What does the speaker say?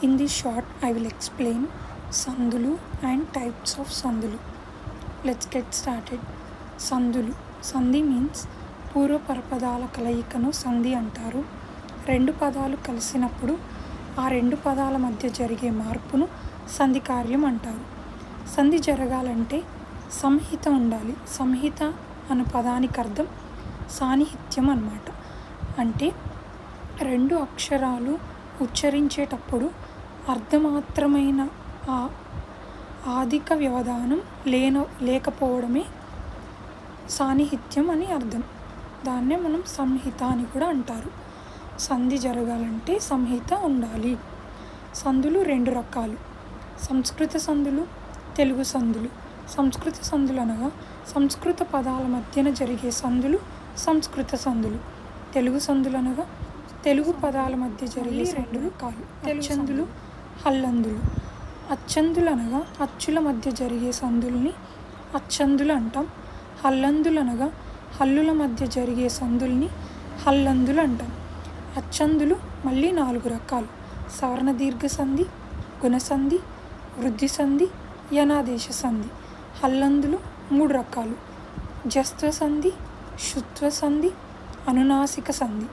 In this short, I will explain సందులు and types of సందులు. Let's get started. సందులు. సంధి మీన్స్ పూర్వపరపదాల కలయికను సంధి అంటారు. రెండు పదాలు కలిసినప్పుడు ఆ రెండు పదాల మధ్య జరిగే మార్పును సంధి కార్యం అంటారు. సంధి జరగాలంటే సంహిత ఉండాలి. సంహిత అను పదానికి అర్థం సాన్నిహిత్యం అన్నమాట. అంటే రెండు అక్షరాలు ఉచ్చరించేటప్పుడు అర్ధమాత్రమైన ఆ ఆదిక వ్యవధానం లేకపోవడమే సాన్నిహిత్యం అని అర్థం. దాన్నే మనం సంహిత అని కూడా అంటారు. సంధి జరగాలంటే సంహిత ఉండాలి. సందులు రెండు రకాలు: సంస్కృత సందులు, తెలుగు సందులు. సంస్కృత సందులు అనగా సంస్కృత పదాల మధ్యన జరిగే సందులు సంస్కృత సందులు. తెలుగు సందులు అనగా తెలుగు పదాల మధ్య జరిగే రెండు రకాలు: అచ్చందులు, హల్లందులు. అచ్చందులు అనగా అచ్చుల మధ్య జరిగే సందుల్ని అచ్చందులు అంటాం. హల్లందులు అనగా హల్లుల మధ్య జరిగే సందుల్ని హల్లందులు అంటాం. అచ్చందులు మళ్ళీ 4 రకాలు: సవర్ణ దీర్ఘ సంధి, గుణసంధి, వృద్ధి సంధి, యనాదేశ సంధి. హల్లందులు 3 రకాలు: జస్త్వ సంధి, శుత్వ సంధి, అనునాసిక సంధి.